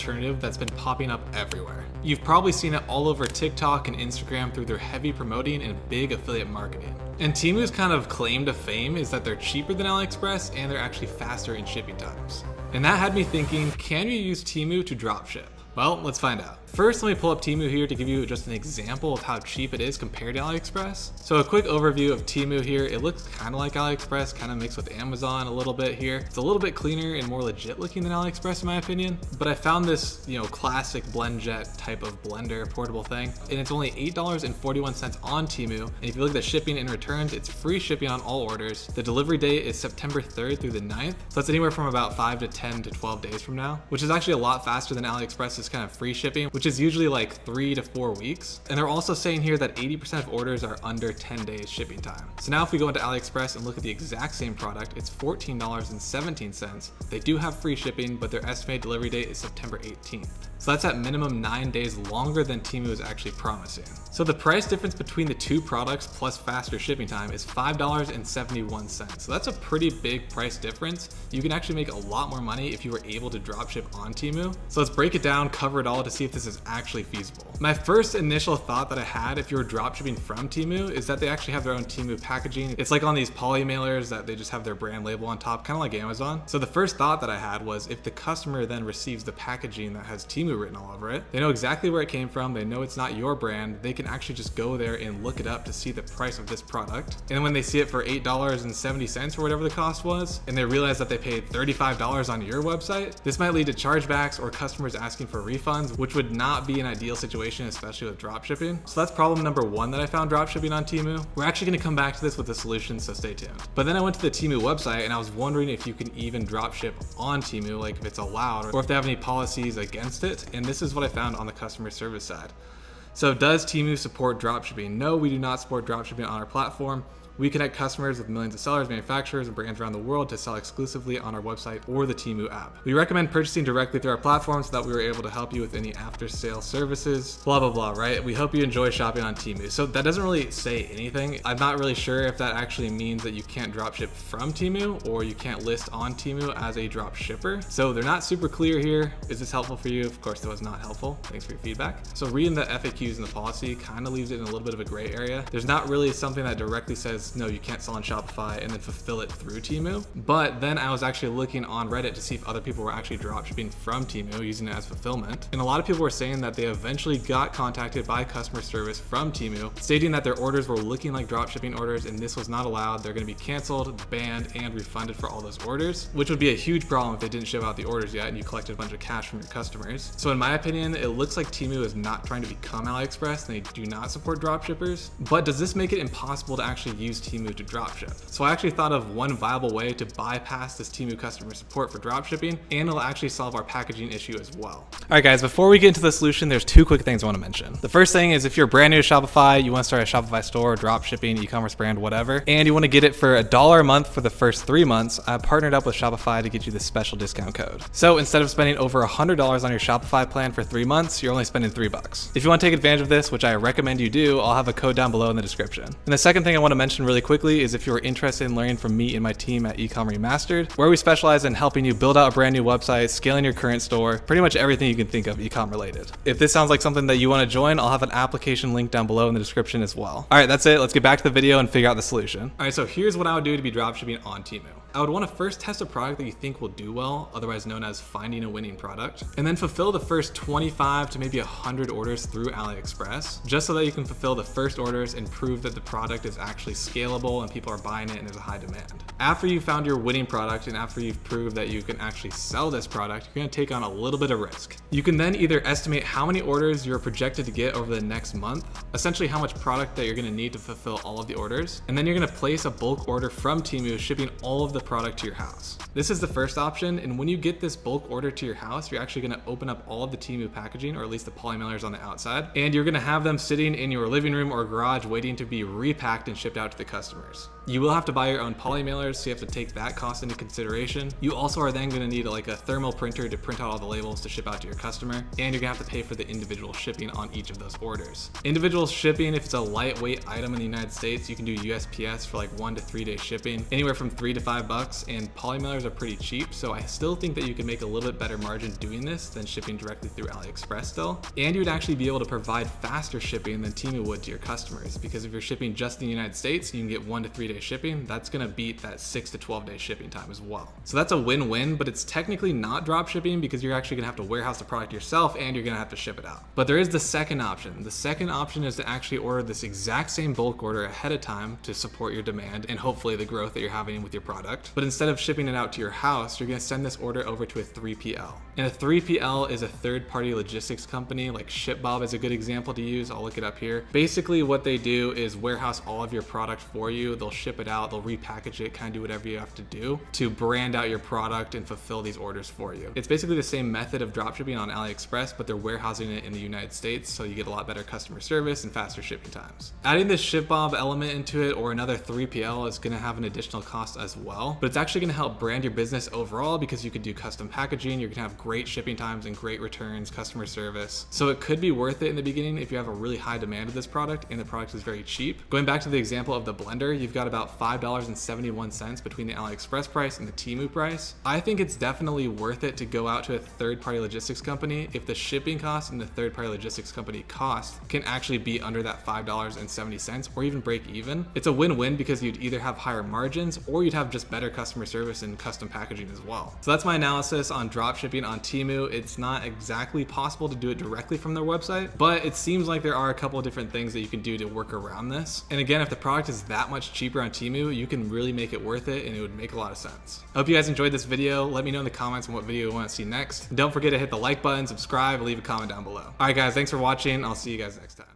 alternative that's been popping up everywhere. You've probably seen it all over TikTok and Instagram through their heavy promoting and big affiliate marketing. And Temu's kind of claim to fame is that they're cheaper than AliExpress and they're actually faster in shipping times. And that had me thinking, can you use Temu to dropship? Well, let's find out. First, let me pull up Temu here to give you just an example of how cheap it is compared to AliExpress. So a quick overview of Temu here. It looks kind of like AliExpress, kind of mixed with Amazon a little bit here. It's a little bit cleaner and more legit looking than AliExpress in my opinion. But I found this, classic BlendJet type of blender portable thing, and it's only $8.41 on Temu. And if you look at the shipping and returns, it's free shipping on all orders. The delivery date is September 3rd through the 9th. So that's anywhere from about 5 to 10 to 12 days from now, which is actually a lot faster than AliExpress's kind of free shipping, which is usually like 3 to 4 weeks. And they're also saying here that 80% of orders are under 10 days shipping time. So now if we go into AliExpress and look at the exact same product, it's $14.17. They do have free shipping, but their estimated delivery date is September 18th. So that's at minimum 9 days longer than Temu is actually promising. So the price difference between the two products plus faster shipping time is $5.71. So that's a pretty big price difference. You can actually make a lot more money if you were able to dropship on Temu. So let's break it down, cover it all to see if this is actually feasible. My first initial thought that I had if you were dropshipping from Temu is that they actually have their own Temu packaging. It's like on these poly mailers that they just have their brand label on top, kind of like Amazon. So the first thought that I had was if the customer then receives the packaging that has Temu written all over it, they know exactly where it came from, they know it's not your brand, they can actually just go there and look it up to see the price of this product. And then when they see it for $8.70 or whatever the cost was, and they realize that they paid $35 on your website, this might lead to chargebacks or customers asking for refunds, which would not be an ideal situation, especially with dropshipping. So that's problem number one that I found dropshipping on Temu. We're actually going to come back to this with a solution, so stay tuned. But then I went to the Temu website and I was wondering if you can even dropship on Temu, like if it's allowed or if they have any policies against it. And this is what I found on the customer service side. So does Temu support dropshipping? No, we do not support dropshipping on our platform. We connect customers with millions of sellers, manufacturers, and brands around the world to sell exclusively on our website or the Temu app. We recommend purchasing directly through our platform so that we were able to help you with any after-sale services, blah, blah, blah, right? We hope you enjoy shopping on Temu. So that doesn't really say anything. I'm not really sure if that actually means that you can't dropship from Temu or you can't list on Temu as a drop shipper. So they're not super clear here. Is this helpful for you? Of course, that was not helpful. Thanks for your feedback. So reading the FAQs and the policy kind of leaves it in a little bit of a gray area. There's not really something that directly says, no, you can't sell on Shopify and then fulfill it through Temu. But then I was actually looking on Reddit to see if other people were actually dropshipping from Temu using it as fulfillment. And a lot of people were saying that they eventually got contacted by customer service from Temu, stating that their orders were looking like dropshipping orders and this was not allowed. They're going to be canceled, banned, and refunded for all those orders, which would be a huge problem if they didn't ship out the orders yet and you collected a bunch of cash from your customers. So in my opinion, it looks like Temu is not trying to become AliExpress and they do not support dropshippers. But does this make it impossible to actually use Temu to dropship? So I actually thought of one viable way to bypass this Temu customer support for dropshipping, and it'll actually solve our packaging issue as well. All right, guys, before we get into the solution, there's two quick things I want to mention. The first thing is if you're brand new to Shopify, you want to start a Shopify store, dropshipping, e-commerce brand, whatever, and you want to get it for $1 a month for the first 3 months, I partnered up with Shopify to get you this special discount code. So instead of spending over $100 on your Shopify plan for 3 months, you're only spending $3. If you want to take advantage of this, which I recommend you do, I'll have a code down below in the description. And the second thing I want to mention really quickly is if you're interested in learning from me and my team at Ecom Remastered, where we specialize in helping you build out a brand new website, scaling your current store, pretty much everything you can think of ecom related. If this sounds like something that you want to join, I'll have an application link down below in the description as well. All right, that's it. Let's get back to the video and figure out the solution. All right, so here's what I would do to be dropshipping on Temu. I would want to first test a product that you think will do well, otherwise known as finding a winning product, and then fulfill the first 25 to maybe 100 orders through AliExpress, just so that you can fulfill the first orders and prove that the product is actually scalable and people are buying it and there's a high demand. After you've found your winning product and after you've proved that you can actually sell this product, you're going to take on a little bit of risk. You can then either estimate how many orders you're projected to get over the next month, essentially how much product that you're going to need to fulfill all of the orders, and then you're going to place a bulk order from Temu shipping all of the product to your house. This is the first option, and when you get this bulk order to your house, you're actually going to open up all of the Temu packaging, or at least the poly mailers on the outside, and you're going to have them sitting in your living room or garage waiting to be repacked and shipped out to the customers. You will have to buy your own poly mailers, so you have to take that cost into consideration. You also are then going to need like a thermal printer to print out all the labels to ship out to your customer, and you're gonna have to pay for the individual shipping on each of those orders. Individual shipping, if it's a lightweight item in the United States, you can do USPS for like 1 to 3 day shipping, anywhere from $3 to $5, and poly mailers are pretty cheap, so I still think that you can make a little bit better margin doing this than shipping directly through AliExpress still. And you would actually be able to provide faster shipping than TEMU would to your customers, because if you're shipping just in the United States, you can get 1 to 3 day shipping. That's gonna beat that 6 to 12 day shipping time as well. So that's a win-win, but it's technically not drop shipping because you're actually gonna have to warehouse the product yourself and you're gonna have to ship it out. But there is the second option. The second option is to actually order this exact same bulk order ahead of time to support your demand and hopefully the growth that you're having with your product. But instead of shipping it out to your house, you're gonna send this order over to a 3PL. And a 3PL is a third-party logistics company, like ShipBob is a good example to use. I'll look it up here. Basically what they do is warehouse all of your product for you. They'll ship it out, they'll repackage it, kind of do whatever you have to do to brand out your product and fulfill these orders for you. It's basically the same method of dropshipping on AliExpress, but they're warehousing it in the United States, so you get a lot better customer service and faster shipping times. Adding this ShipBob element into it or another 3PL is gonna have an additional cost as well, but it's actually gonna help brand your business overall because you could do custom packaging, you're gonna have great shipping times and great returns, customer service. So it could be worth it in the beginning if you have a really high demand of this product and the product is very cheap. Going back to the example of the blender, you've got about $5.71 between the AliExpress price and the TEMU price. I think it's definitely worth it to go out to a third-party logistics company if the shipping cost and the third-party logistics company cost can actually be under that $5.70 or even break even. It's a win-win because you'd either have higher margins or you'd have just better customer service and custom packaging as well. So that's my analysis on dropshipping on TEMU. It's not exactly possible to do it directly from their website, but it seems like there are a couple of different things that you can do to work around this. And again, if the product is that much cheaper on TEMU, you can really make it worth it and it would make a lot of sense. I hope you guys enjoyed this video. Let me know in the comments on what video you want to see next. And don't forget to hit the like button, subscribe, and leave a comment down below. All right guys, thanks for watching. I'll see you guys next time.